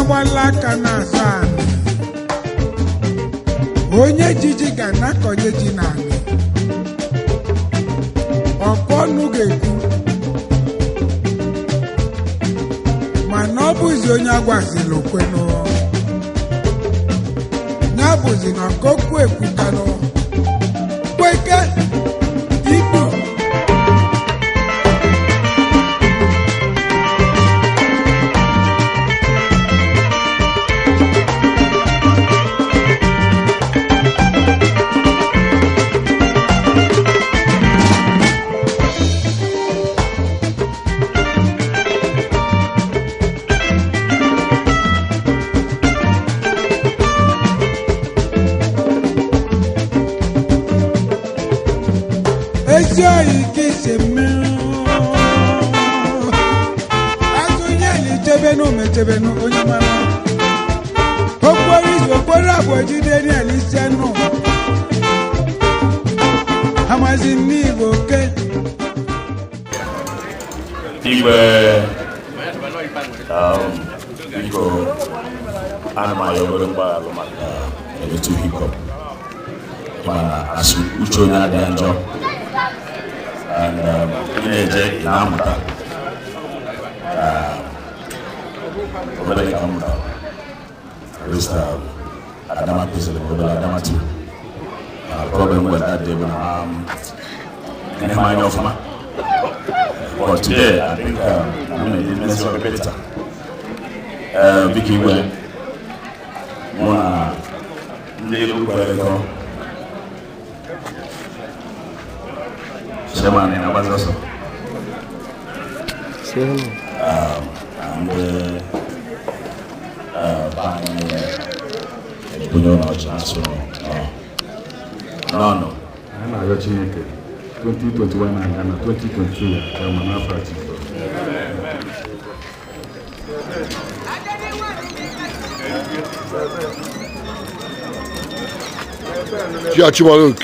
na-agbala aka na-asa anị onye jiji ga na-akọnye ji n'anị ọkụ ọnụ ga-ekwu mana ọ bụzi onye agwazila okwenụ ya bụzi na okwu ekwutanụ kweke ikpu mechebenu onye mara okporo izu okporo abụọ jide n'elisianụ amazi n'Igbo oke Igwe biko ana m ayọgoro mgbaghalụ maka etu hip-hop mana asụ uche onye adịghị njọ ị na-eje ị na-amụta obere ka mụta resta Adama kwesịrị obere Adama too problem with that day when I'm anya ọfụma but today I think I'm going to mess up better Vicky Igwe mụ na ndị Irukweluko chairman na-agbazi ọsọ no. I'm a Chineke 2021 and Ghana 2022. I'm an Afro. Ichie Chinakueze.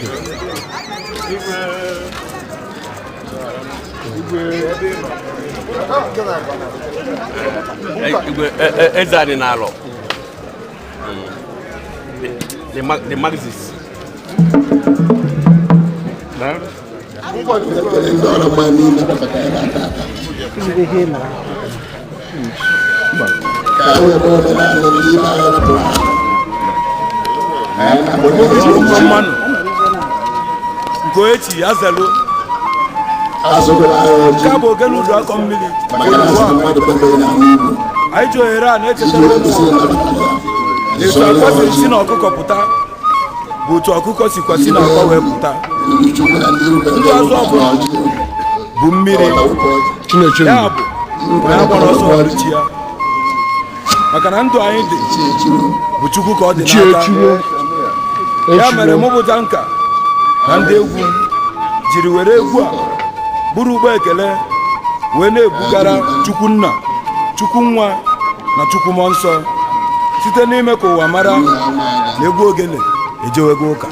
Igwe ezani nalo. The magazines. Goechi azalo. Kabo gelu do akombili. Aijo era na echetara Etu akwa si na ọkụkọ pụta bụ otu ọkụkọ si kwasị na akwa wee pụta. Ndụ azụ ọbụla bụ mmiri ya bụ onye agbara ọsọ ọlụchi ya maka na ndụ anyị dị bụ Chukwu ka ọ dị n'aka. Ya mere mụpụta nka na ndị egwu jiri were egwu a bụrụ ụgbọ ekele wee na-ebugara Chukwu nna Chukwu nwa na Chukwu mmụọ nsọ site n'ime ka ụwa mara na egwu ogene ejewego ụka.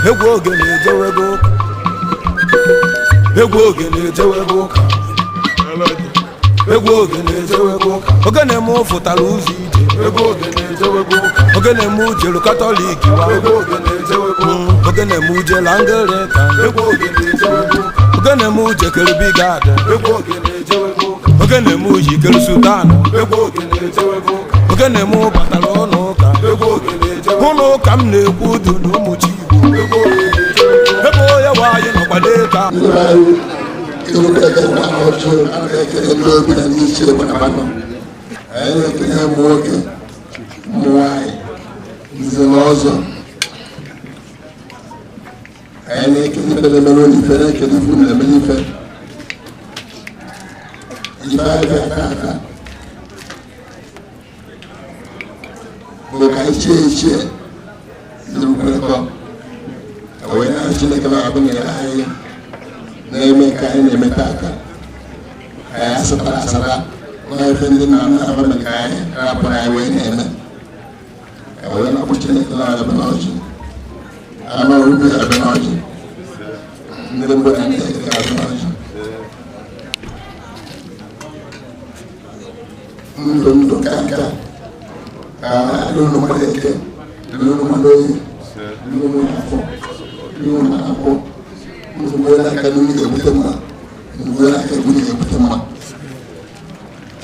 Egwu ogene ejewego ụka. Egwu ogene ejewego ụka. Egwu ogene ejewego ụka. Ogene m fụtara ụzọ ije. Egwu ogene ejewego ụka. Ogene m jelu Katọlik wa. Egwu ogene ejewego ụka. Ogene m jelu Anglican. Egwu ogene ejewego ụka. Ogene m jekere Bigad. Egwu ogene ejewego ụka. Ogene m jikere Sudan. Egwu ogene ejewego ụka. Ogene m batara ụlọ ụka. Egwu ogene ejewego ụka. Ụlọ ụka m na-ekwu udu na ụmụ chi Igbo. Egwu ogene ejewego ụka. Ebe onye nwanyị nọkwa n'ịka. Ichie Chinakueze kain na metaka. Kaya sa para na defending na abang kain rapon ay wen eme. Wala na opportunity na abanoji. Ama rubi abanoji. Hindi mo na abanoji. Ndo kaka. Lulu maleke. Lulu maloyi. Lulu afo. Lulu afo. Mwana kanuni ya butema. Mwana kanuni ya butema.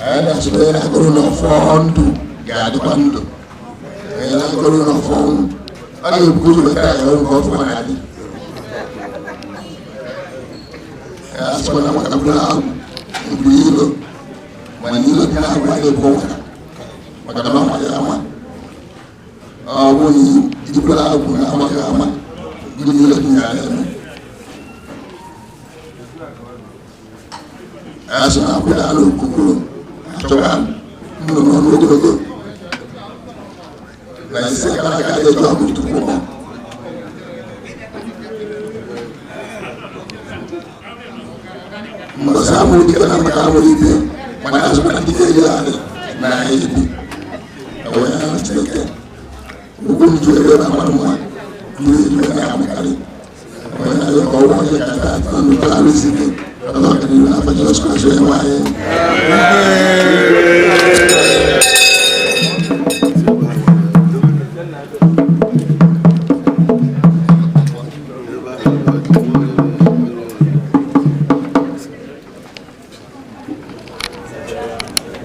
Ada sebenarnya corona fondu, gak ada pandu. Ada corona fondu. Ada buku betul orang kau mana ada. Sebenarnya macam berapa, begilo, manilo kita ada buku. Macam apa macam. Awalnya itu berapa nama. Begilo kita ada. Asal aku dah Oraukwu. Coba, menurut nah sekarang ada jual Uduchukwu. Masa mau dikenal kamu ini, mana sebenarnya dia ada, nah ini, awalnya cerita, bukan juga nama, dia juga nama kali, awalnya ada orang yang kata tanpa harus ini. Allah akan apa jelas kasih yang lain.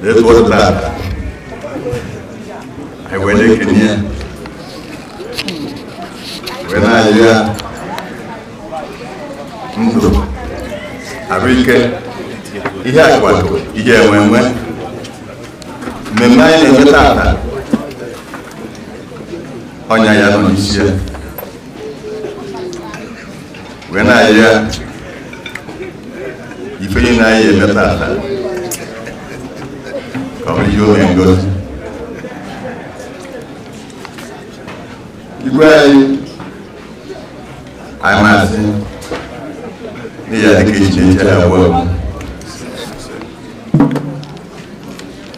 This was that. I went in Kenya. When I hear Arike, ihe akwado, ihe enwenwe, mmemme anyị na-eme tata, ọnya ya nọ n'isi ya. Wee na-ahịa ife ihe na-ahịa eme tata, ka ọ bụ ihe ome ngozi. Igwe anyị masị ya dịka Chinyereze abụọ.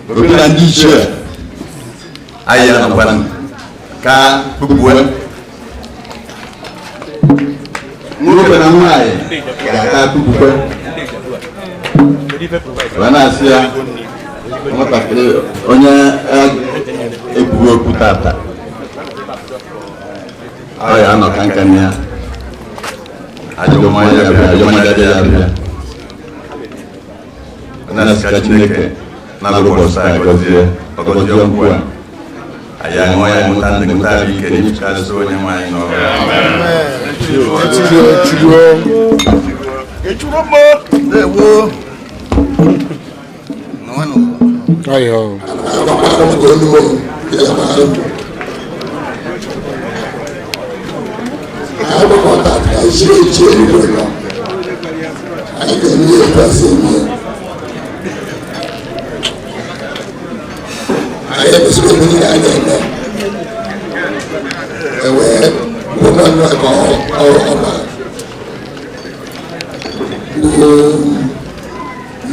Obi na ndị ichie anyị anọkwana ka kpukpuwe nwoke na nwaanyị ga-aka kpukpuwe. Wee na-asị ya nwatakịrị onye ekwughị okwu tata ọ ya anọ ka nka ya ajọmanya bịa na-asịka Chineke na-alụbọsị anyị gọzie okwu a anyị aṅụọ ya mụta ndị mụta bụ ike n'ichikasị onye nwaanyị n'ọrụ.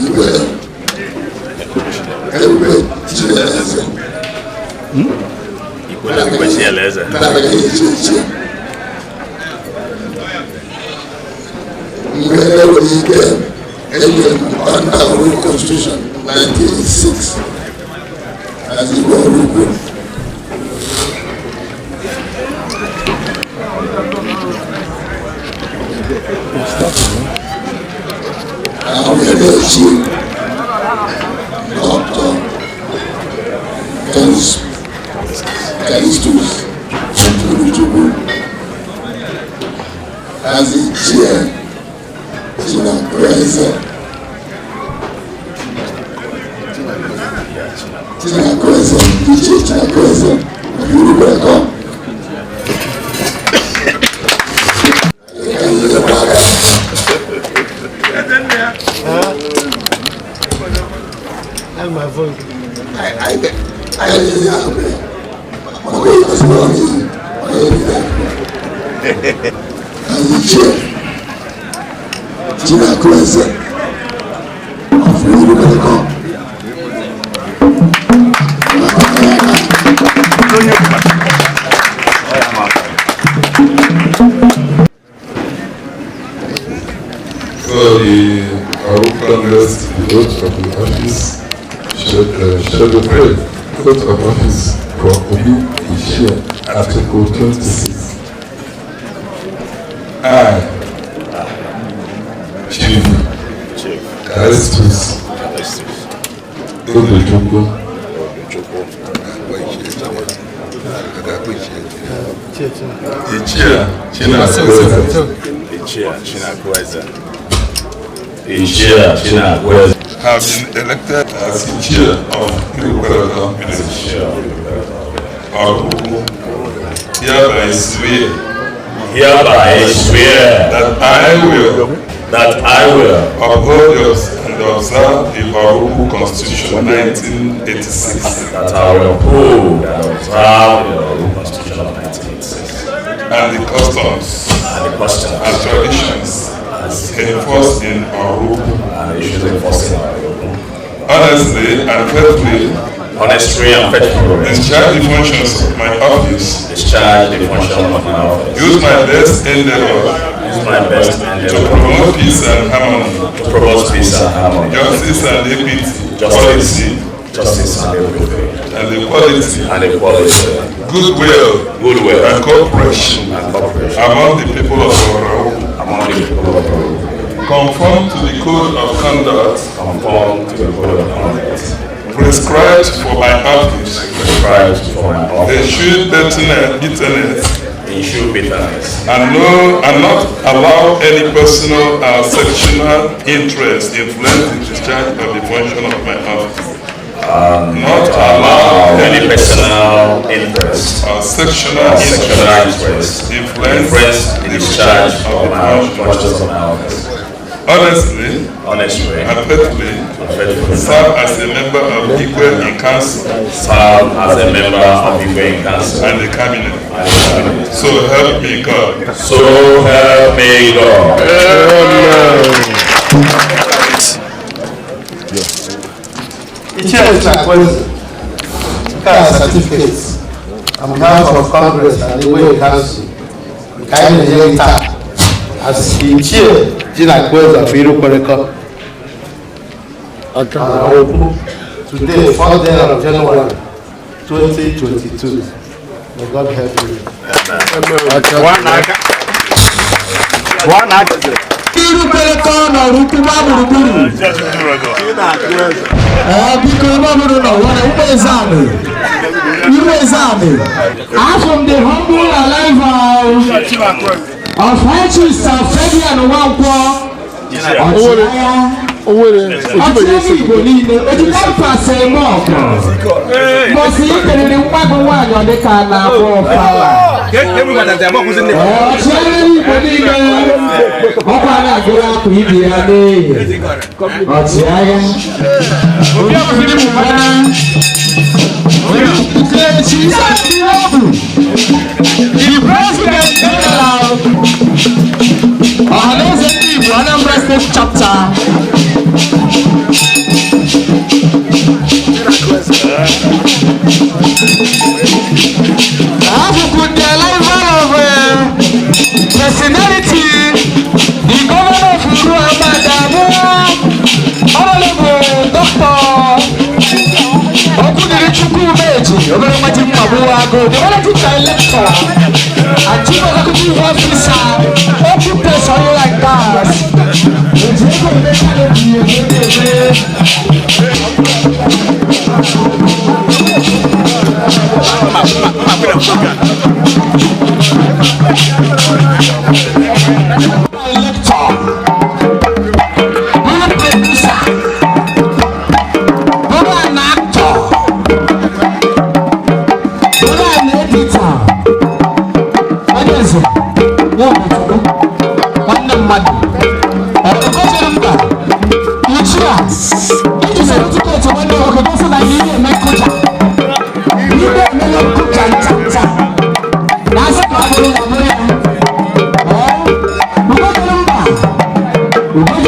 Igwe Chinyereze. Under our Constitution 1986 as Oraukwu. Our chief Dr. Kalistus Uduchukwu as the chair Chinakueze. Chinakueze, Ichie Chinakueze, Irukweluko. My voice. I Chinakueze of Irukweluko. For the Oraukwu Congress, the oath of the office shall be read. Oath of office for Obi Ichie, Article 26. I, Chief Erastus Uduchukwu, Ichie Chinakueze, have been elected as Ichie of Irukweluko village. Oraukwu hereby swear that I will uphold and observe the Oraukwu Constitution 1986. That I will uphold and observe the Oraukwu Constitution of 1986. And the customs and traditions enforced in Oraukwu. Honestly and faithfully. Discharge the functions of my office. Use my best endeavor. To promote peace and harmony. Justice and equity. And equality. Goodwill. And cooperation. Among the people of Oraukwu. Conform to the code of conduct. Prescribed for my office. Eschew bitterness. And not allow any personal or sectional interest influence the discharge of the function of my office. Not allow any personal interest or sectional interest influence the discharge of the functions of my office. Honestly and faithfully serve as a member of Igwe in council. And the cabinet. So help me God. Ichie Chinakueze, certificates on behalf of Congress and the Igwe Council, kindly as Ichie Chinakueze of Irukweluko. Today, 4th day of January 2022. May God help you. Irukweluko na Oraukwu gburugburu. Biko ọbụrụ na ụwa from the humble arrival of High-Chief Fabian Nwankwo ọchịagha Igbo niile ojikọpasị eme ọkụ mbọsị ikeriri mkpagụ nwaanyị ọdịka na-akpọ ọfala ọchịagha Igbo niile ọkwa na-agụrụ akụ ibi ya n'ehi ọchịagha the President General Ọhaneze ndị Igbo Anambra State Chapter the arrival of personality, the governor of Honorable Dr. Uduchukwu, the lecturer and chief executive officer, open place on you like that. We're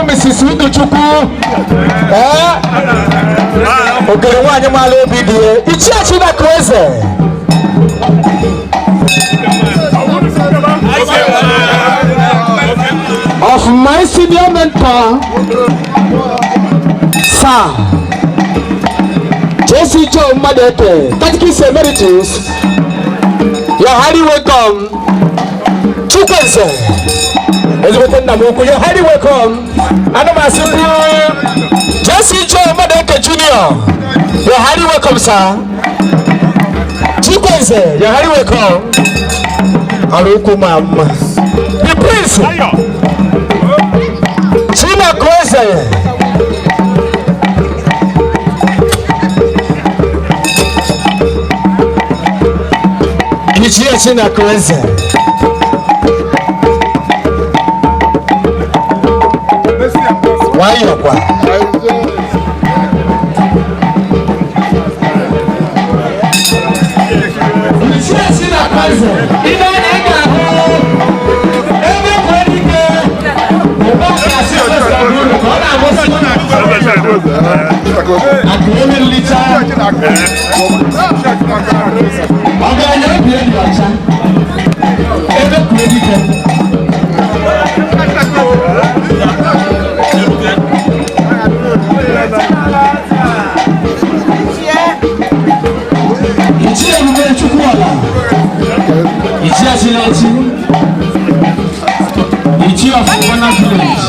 Mrs. Uduchukwu ogere nwanyị mara obi dị Ichie Chinakueze of my senior mentor Sir J.C. Joe Madete, Catechist Emeritus, you're highly welcome. Chukwueze, you're highly welcome. And my senior J.C. Joe Madete Jr., you're highly welcome, sir. Chukwueze, you're highly welcome. Oraukwu mama. The Prince Chinakueze. Ichie Chinakueze. Why you kwa? Ichie Chinakueze. Ina nega ho. Ebe kwenike. Ebe kasi osabu. Kona mosi. Akome licha. Ọ̀gá ẹ̀yẹ́ ìbílẹ̀ ní ọ̀chá ẹgbẹ́ kúrò díkẹ́. Ichie Irukweluko ọ̀la, Ichie Chinyereze, Ichie of Ghana village.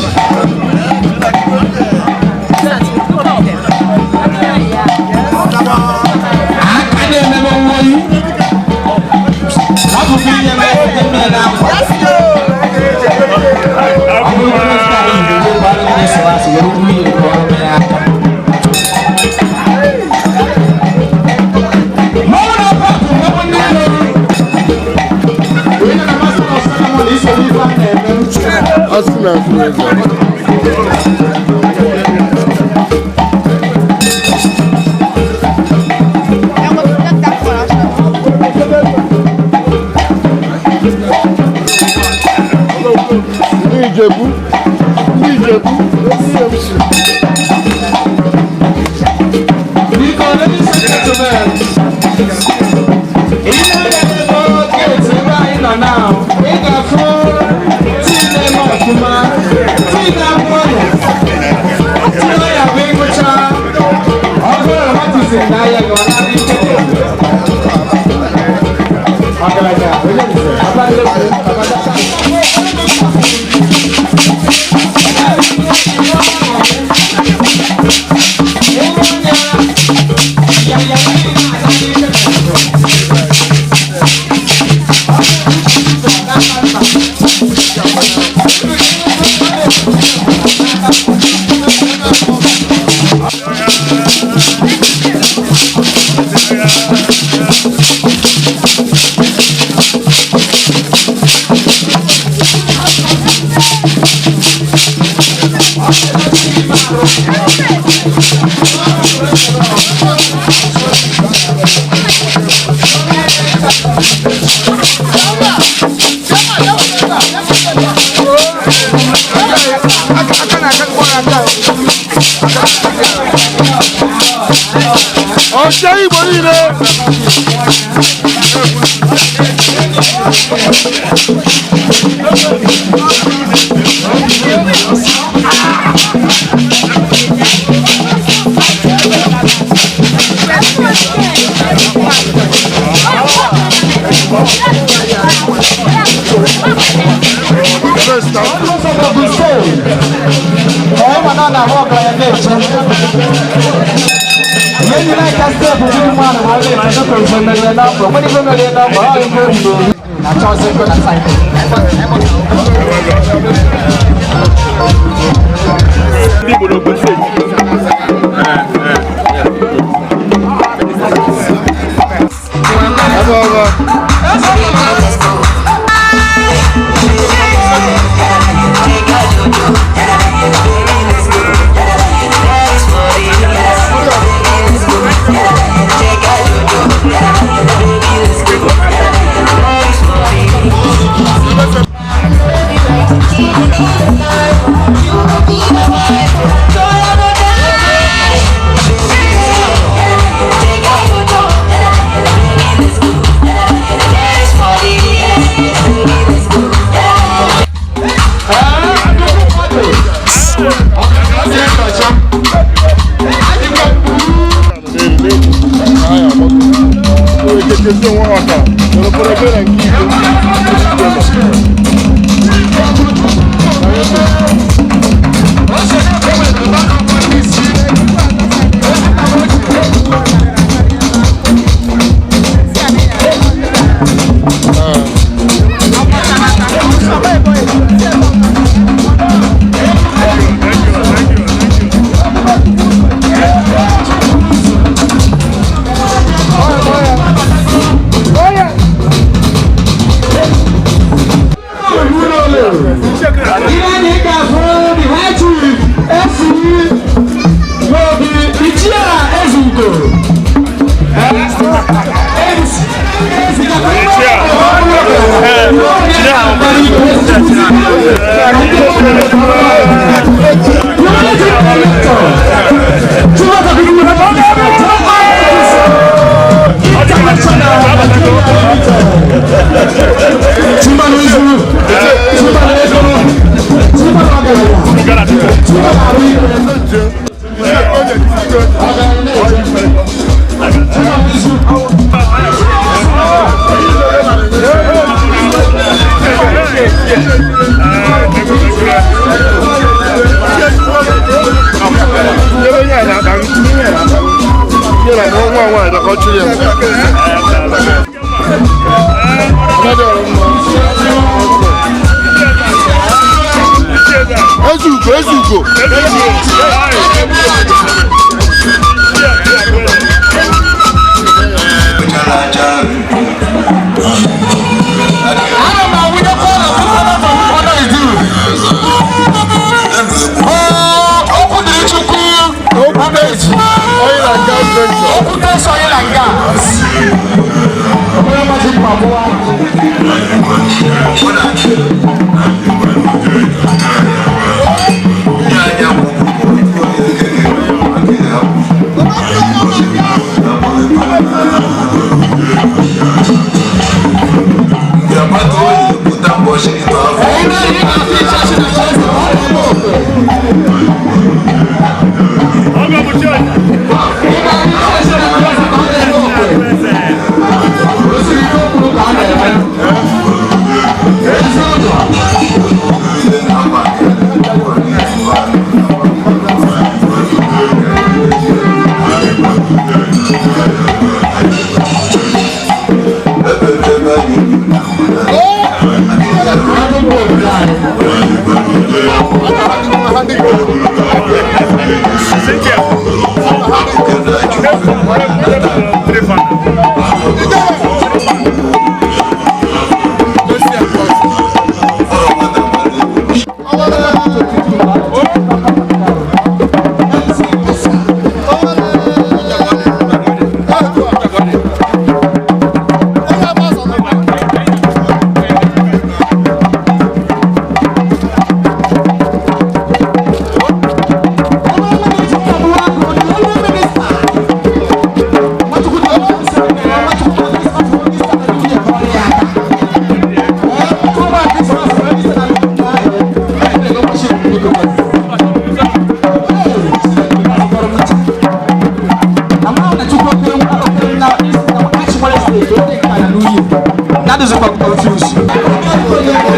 That is about confusion.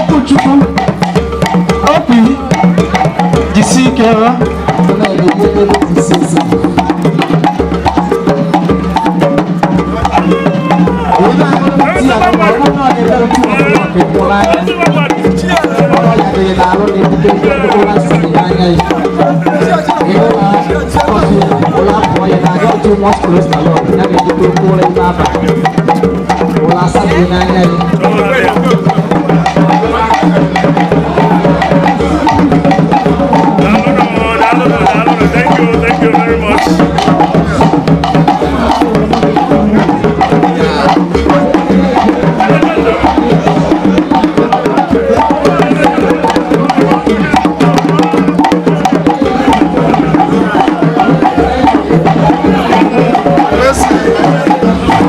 Uduchukwu opi jisike Thank you very much. Yes, sir.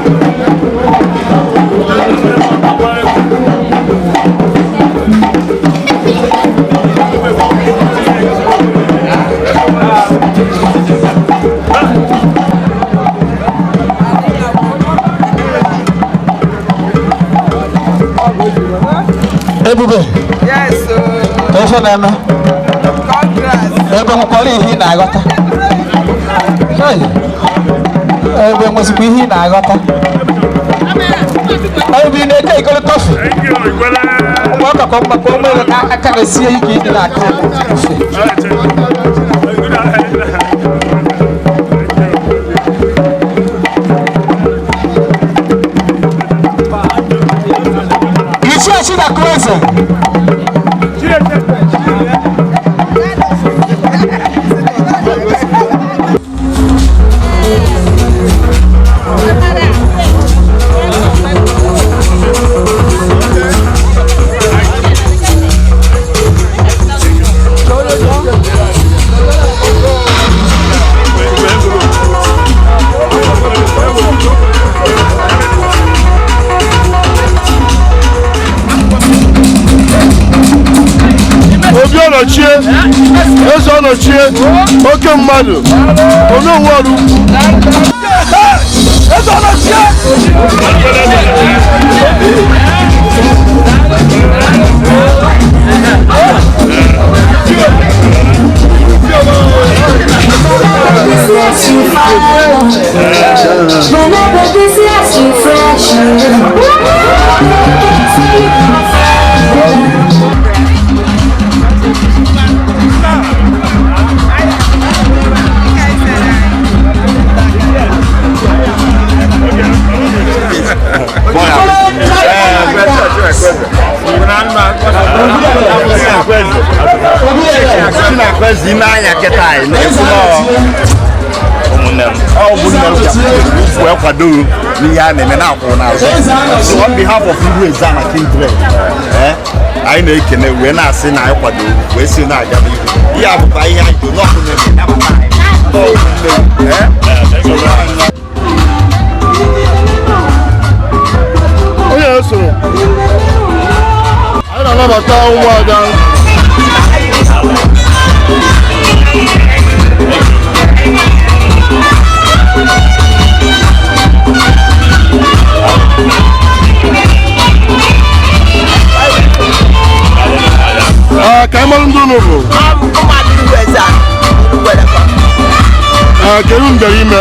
Ichie Chinakueze. Eze ọnọchie oke mmadụ onye nwe Oraukwu eze ọnọchie Chinakueze n'anya kịta anyị na-ekwuo ụmụnne m ọ bụ nne m ji wee kwado n'ihe a na-eme na-akwụ n'azụ. On behalf of Igwe na Chinyereze anyị na-ekene wee na-asị na anyị kwado wee si na-aga n'ihu ihe abụkwa ihe anyị ji n'ọkụ na-eme onye soro anyị na-anabata ụmụada ka anyị mara ndị ụlọ bụ kedu m bịara ime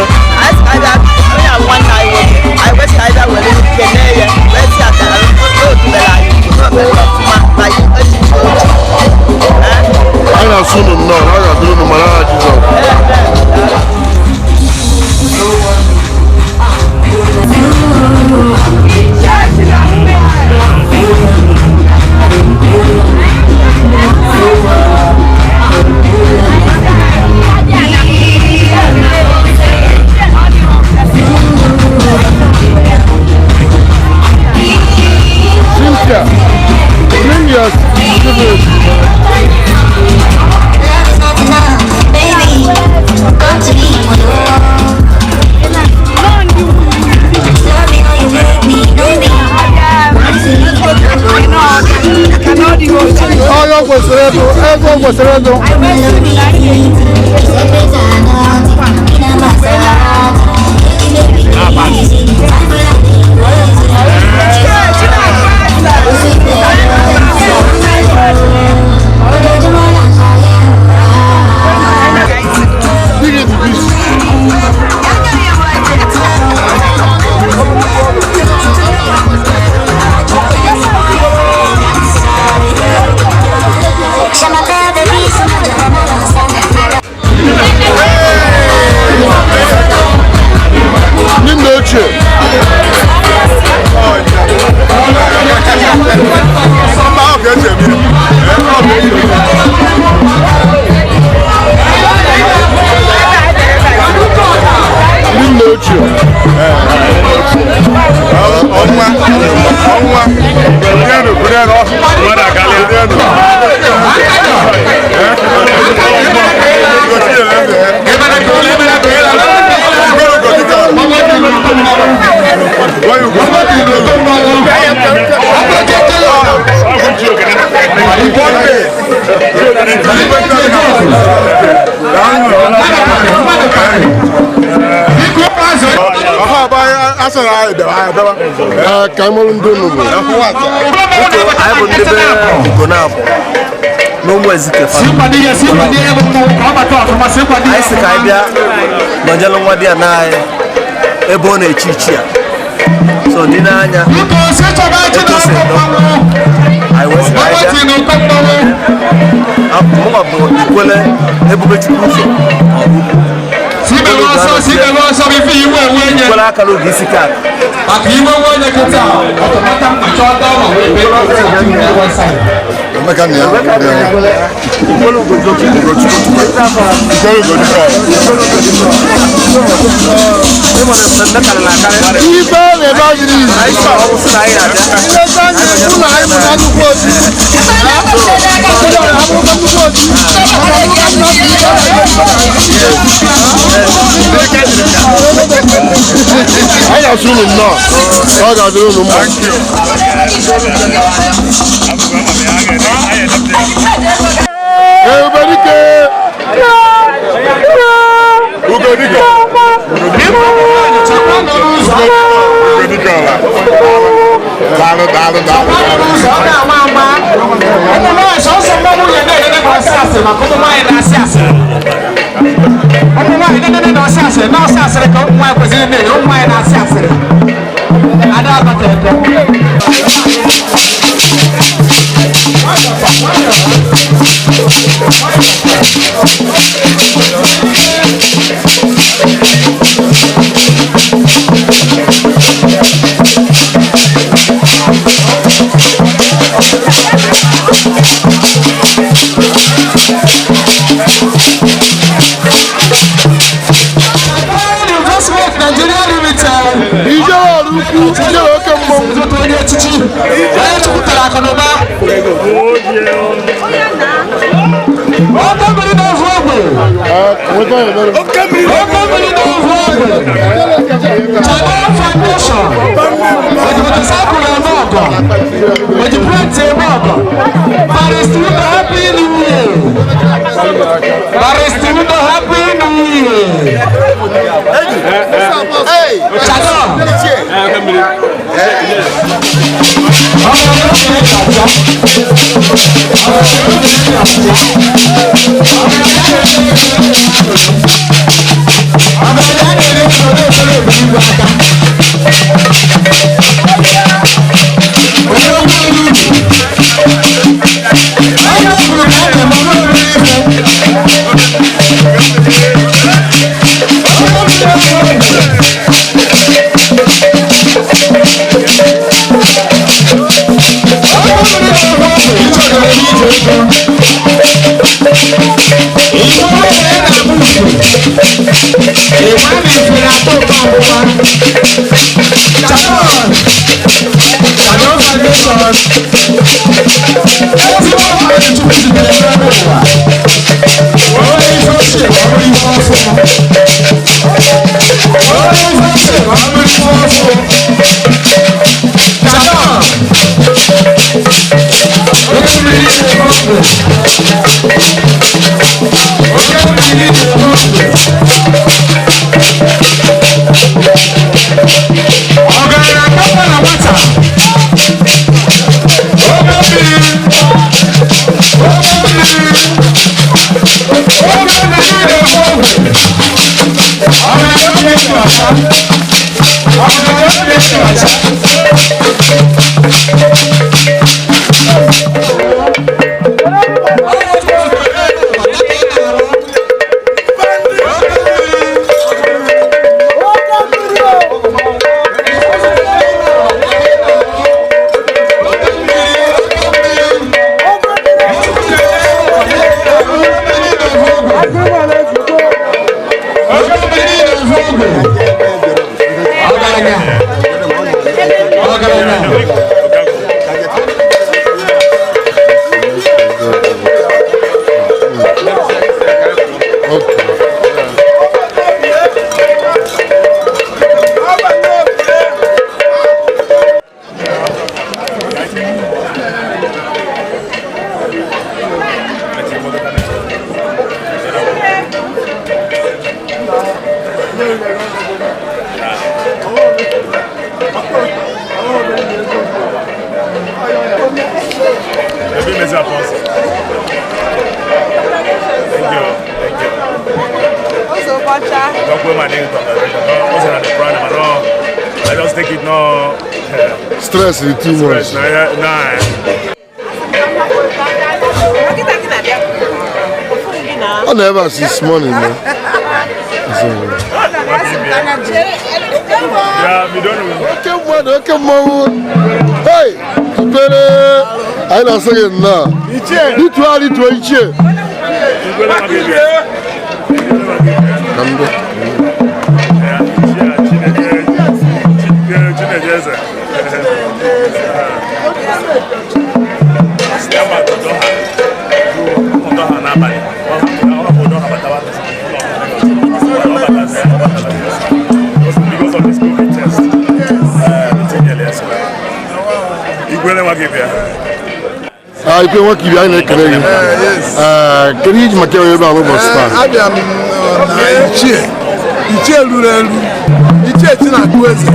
anyị na-asụ unu nnọọ na a ga-adịrị unu mara aha Cynthia, bring your Kaimol Ndono. I will never go now. No more is it. I see Kaibia, Majalo Wadia Nai, Ebone Chichia. So Dinanya, I was I assume not. God, I don't know. Everybody care. Welcome to the Foundation. With the plenty Happy New Year. Happy New Year. Hey, Stress is too much. I never see this morning, man. Okay, hey, I don't say it now. Ichie. Chinyereze. Because of this COVID test, Igwe wakibia. Igwe wakibia ina kelele. Keri iji makia weba abo star. Abia Ichie Lurelu. Ichie Chinakueze.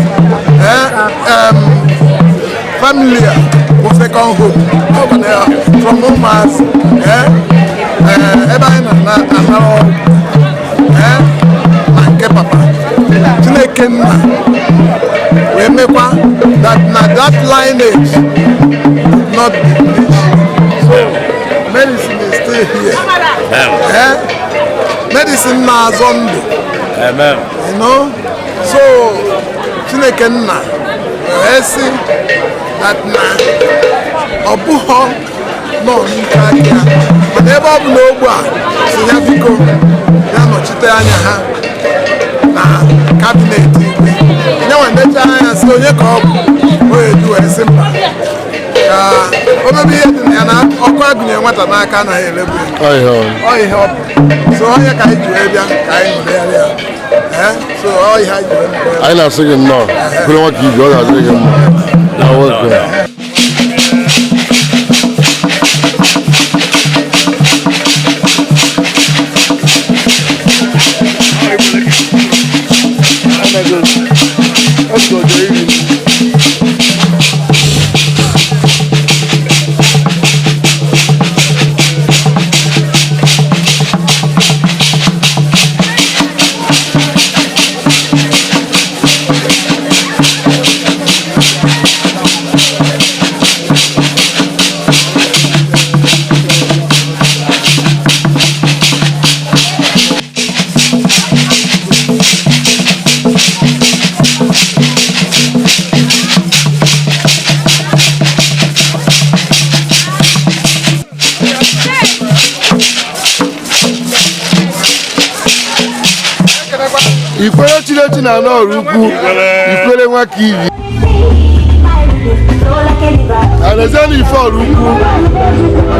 Familiar of second home. Over there from Omas. Papa. We make one that lineage not be bleached. So medicine is still here. Medicine na zombie. Amen. You know? So Chinekenna see that na obuho no nkakia. Whenever we know what Sinyafiko ya no chite anya ha na cabinet Igwe. Now when they try and say onye ka obu we do a simple. omebe ihe dị na ya na ọkụ agụnye nwata n'aka anaghị elebu ya ọ ihe ọ bụ so onye ka anyị ji wee bịa ka anyị nụrụ ya so ọ ihe anyị ji wee nụrụ ya anyị na-asị gị nnọọ kwere nwa ka ibi ọ ga-adịrị gị mma na nwoke Ikwere Chineke na Oraukwu Ikwere nwa ka ibi Alexander ife Oraukwu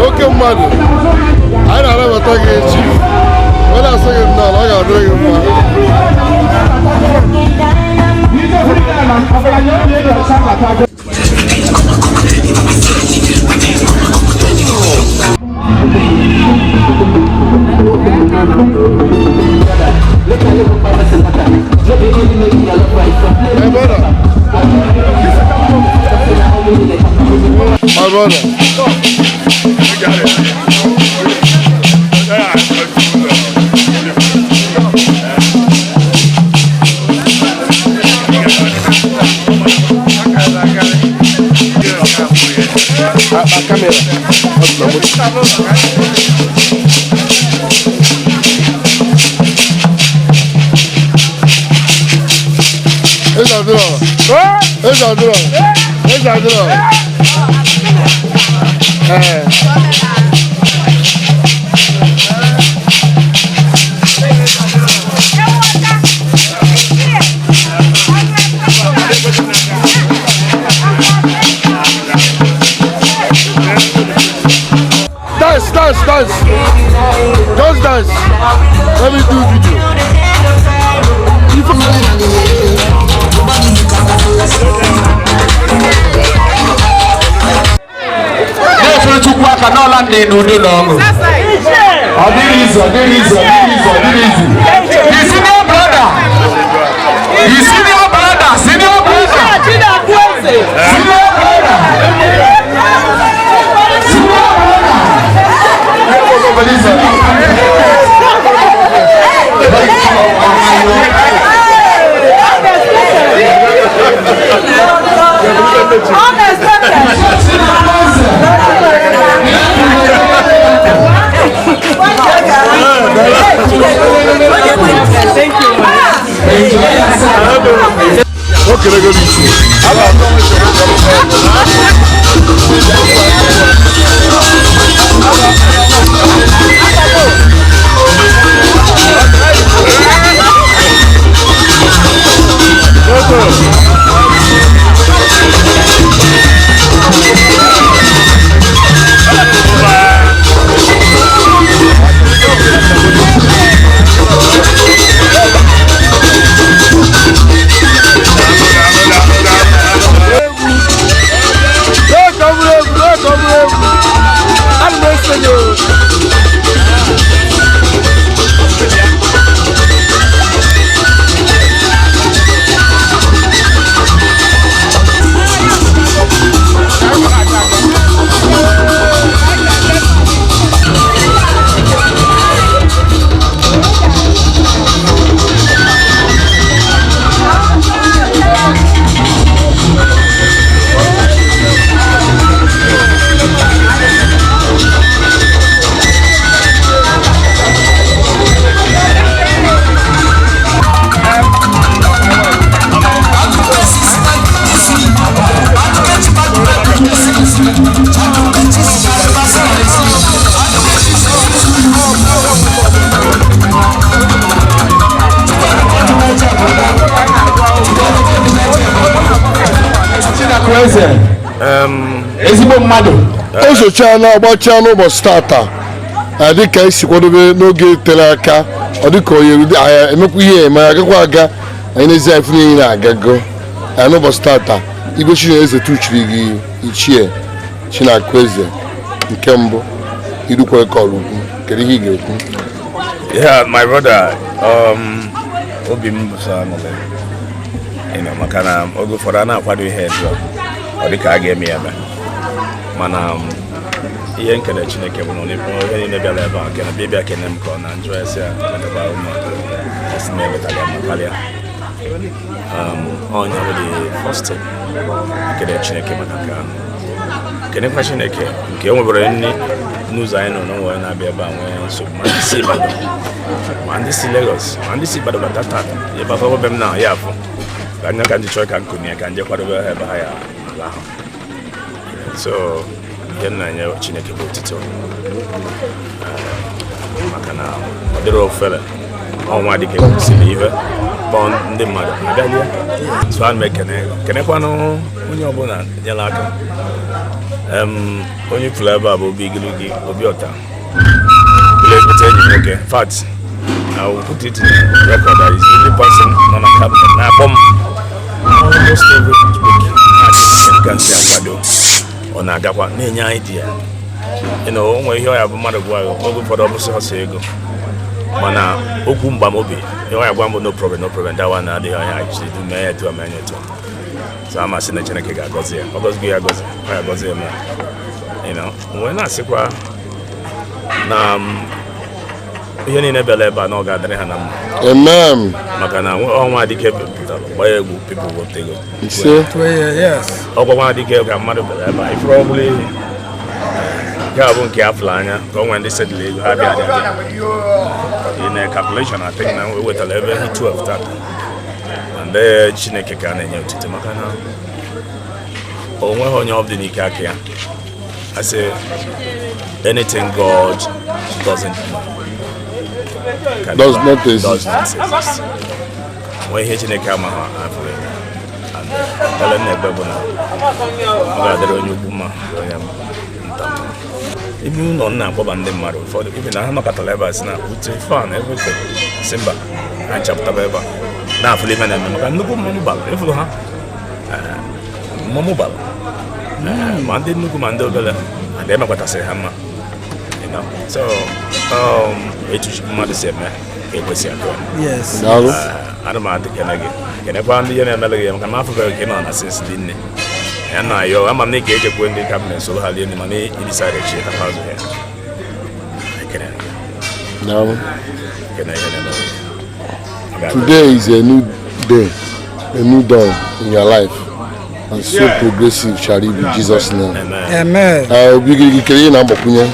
oke mmadụ anyị na-anabata gị echi ọ na-asị gị nnọọ ọ ga-adịrị gị mma My brother. Dance. Just dance. Let me do video. Uduchukwu aka n'ọla ndị n'udo n'ọṅụ. Ọ dịrị izu. The senior brother. Chinyereze. Senior brother. ezigbo mmadụ osocha na agbacha n'ụbọchị tata dịka esi kwadobe n'oge tere aka ọ dịka onye emekwa ihe ma agakwa aga anyị n'ezi anyị fụnye na-agago n'ụbọchị tata Igwe Chinyereze tuchiri gị Ichie Chinakueze nke mbụ Irukweluko Oraukwu kedu ihe ị ga-ekwu? Yeah, my brother, obi m bụ so anọle maka na oge ụfọdụ a na-akwado ihe ezo ọ dịka a ga-eme ya eme mana ihe nkele Chineke bụ na onye niile bịara ebe a kena bịa kene m ka ọ na njọ esi a metaba ụmụaka esi na-emetara ya makalịa onye bụ the first step kele Chineke maka nke ahụ kenekwa Chineke nke o nwebere nri n'ụzọ anyị nọ n'ụwa na-abịa ebe a nwee nsogbu ma ndị si Ibadan ma ndị si Lagos ma ndị si Ibadan bata tata ebe afọ ebe m na ya afọ ka anya ka ndị chọrọ ka nkunye ka nje kwadobe ha ebe ha ya ala ahụ so ihe m na-enye Chineke bụ otito maka na ọ dịrị ofele ọnwa dịka ekwesịrị ihe kpọọ ndị mmadụ abịalie so ana m kenekwanụ onye ọbụla nyere aka onye kwuru ebe a bụ obi gị obi ọta ụlọ enyi nwoke fact I will put it in the record that is the only person nọ na cabinet na-akpọ m almost every week na-adị akwado ọ na-agakwa na-enye idea o nwere ihe ọ ya bụ mmadụ gwa oge ụfọdụ ọ bụsị ọsọ ego mana okwu mgbamobi ihe ọ ya gwa mbụ no problem dawa na adịghị ọhịa jiri du mee ya etu a mee anya etu so amasị na Chineke ga-agọzi ya ọ gọzigo ya agọzi ọ ya gọzi ya wee na-asịkwa na ihe niile bịara ebe a na ọ ga-adịrị ha na mma Amen. maka na ọnwa dike pụtara gbaa egwu people wotego ọgwa nwa dike ka mmadụ bịara ebe a ifuru ọbụla ihe nke a bụ nke afụla anya ka ọ nwee ndị sedịla ego ha bịa in calculation I think na wetara ebe 12 tata ndị Chineke ka a na-enye otite maka na o nweghị onye ọ dị n'ike aka ya I say anything God does not exist. When he Chineke amaghị afụrụ ele na-egbe bụ na ọ ga-adịrị onye ugwu mma onye nta ibi ụlọ nna akpọba ndị mmadụ ụfọdụ ibi na ha nọkọtara ebe a si na ute fan everything si mba ha chapụtaba ebe a na-afụrụ ime na-eme maka nnukwu mmanụ bara ịfụrụ ha mmụmụ bara ma ndị nnukwu ma ndị obere adị emekwatasịrị ha mma so etu mmadụ si eme ka ekwesị akụ ana m adị kene gị kenekwa ndị ihe na-emere gị maka na afụbeghị ka ị nọ na sins dị nne ya na ayọ ama m na ị ga-ejekwe ndị kabinet soro ha lie nne mana idisara echi takwa azụ ya ekene Today is a new day, a new dawn in your life, and so progressive shall it be in Jesus' name. Amen. Obi kere na mgbakwunye.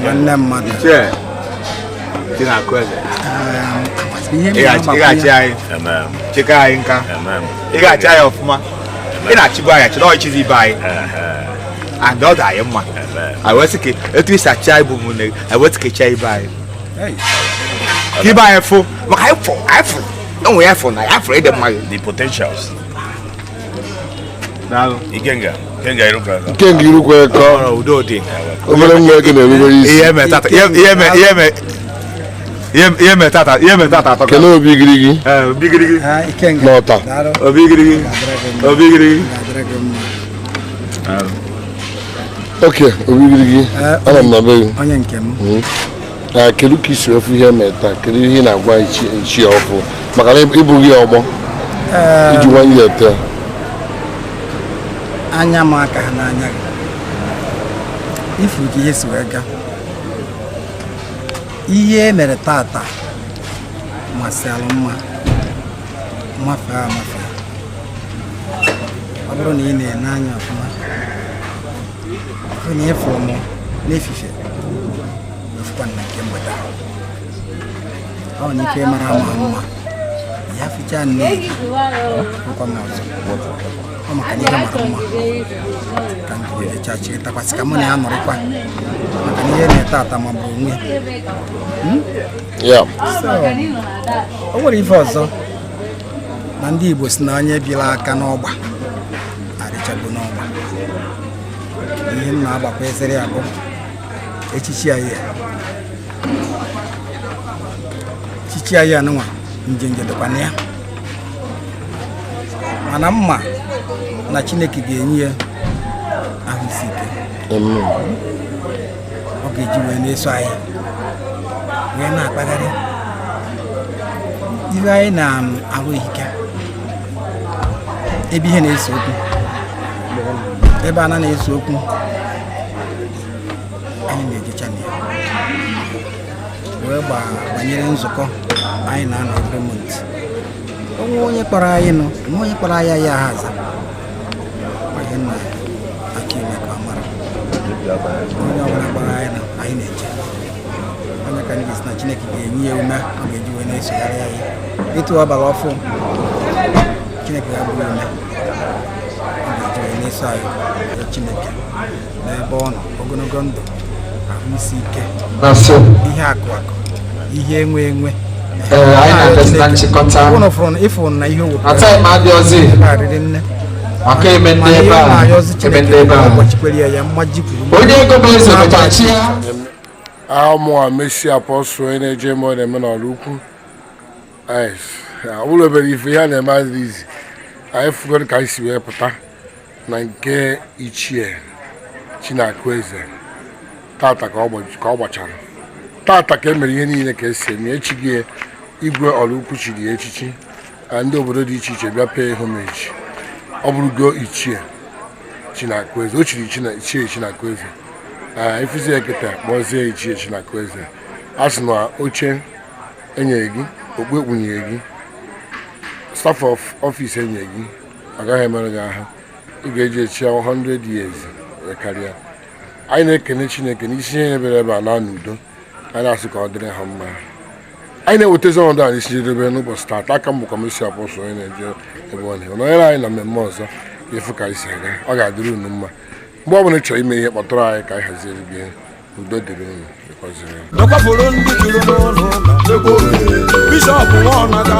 Nwanne mmadụ. Chinakueze. Ị ga-achị anyị. Chịka anyị nka. Ị ga-achị anyị ọfụma. Ị na-achịbu anyị achị na ọchịzi ibe anyị. And ọ ga-anyị mma. Anyị wee sị ka etu isi achị anyị bụ ụmụnne gị, anyị wee sị ka ịchị ibe anyị. Ka ibe anyị fụ, maka anyị fụ, onwe ya fụ na ya fụrụ ịdị mma gị. The potentials. Ikenga Irukweluko. Ikenga Irukweluko. Udo dị. Obere nwa ego na-erubere isi. Ihe me tata atọ. Kene obi girigi. Obi girigi. Ikenga. N'ọta. Obi girigi. Okay, obi girigi. Ana m na be gị. Onye nke m. Kedu ka isi ofu ihe mee taa? Kedu ihe na-agwa Ichie ọfụ? Maka na ịbụ gị ọgbọ. Iji nwa ihe ete. Anya m aka ha n'anya gị. Ifuru ka ihe si wee gaa. Ihe mere tata masịrị mma mmafe amafe. Ọ bụrụ na ị na-ene anya ọfụma, na ịfụrụ m n'efife ofukwa na nke mgbede ọ na ike mara mma ya ficha nne nkwa m ọzọ ọ maka na ihe mara mma ka ndị echachi takwasị ka mụ na ya nọrịkwa maka na ihe na-ete ata ma bụ onwe o nwere ife ọzọ na ndị Igbo si na onye bịara aka n'ọgba arịchago n'ọgba ihe m na-agbakwesịrị ya bụ echichi anyị anụnwa njenje dịkwana ya mana mma na Chineke ga-enye ya ahụ isi ike ọ ga-eji wee na-eso anyị wee na-akpagharị ibe anyị na-ahụ ike ebe ihe na-ese okwu ebe a na-ese okwu anyị na-ejecha na ya wee banyere nzukọ anyị na-anọ agreement onye kpọrọ anyị nọ onye kpọrọ anyị ya aza onye nna aka ime ka mara onye ọbụla kpọrọ anyị nọ anyị na-eche onye ka ndị na Chineke ga-enye ya ume ọ ga-eji wee na-esogharị anyị ịtụ ọbara ọfụ Chineke ga-abụ ume ọ ga-eji wee na-eso anyị Chineke n'ebe ọ nọ ogologo ndụ ahụ isi ike ihe akụ ihe enwe anyị na-adịna nchịkọta ataghị m adị ọzọ maka eme ndị ebe a onye ego bụ eze mechachi ya amụa mesi apọstụl onye na-eje eme ọ na-eme n'Ọraukwu ụlọ obere ife ihe a na-eme adịghị izi anyị fugoro ka anyị si wee pụta na nke Ichie Chinakueze tata ka ọ gbachara tata ka e mere ihe niile ka esi eme echighị Igwe Oraukwu chiri echichi ndị obodo dị iche iche bịa pee homeji ọ bụrụgo Ichie Chinakueze o chiri Ichie Chinakueze ifuzi eketa kpọzie Ichie Chinakueze a sị na oche enyere gị okpu ekpunyere gị staff of office enyere gị agaghị emere gị aha ị ga-eji echi 100 years karịa anyị na-ekene Chineke n'isi ihe ebere ebe a na n'udo anyị na-asị ka ọ dịrị ha mma anyị na-ewetezi ọnọdụ anyị isi jedebe n'ụbọchị taata aka m bụkwa mesi apọstụl onye na-eje ebe ọ na nọnyere anyị na mmemme ọzọ efu ka anyị si aga ọ ga-adịrị unu mma mgbe ọ bụla ị chọrọ ime ihe kpọtụrụ anyị ka anyị hazie gị udo dịrị unu dọkwafuru ndị juru n'ụlọ ụka bishọp Nwaọnaga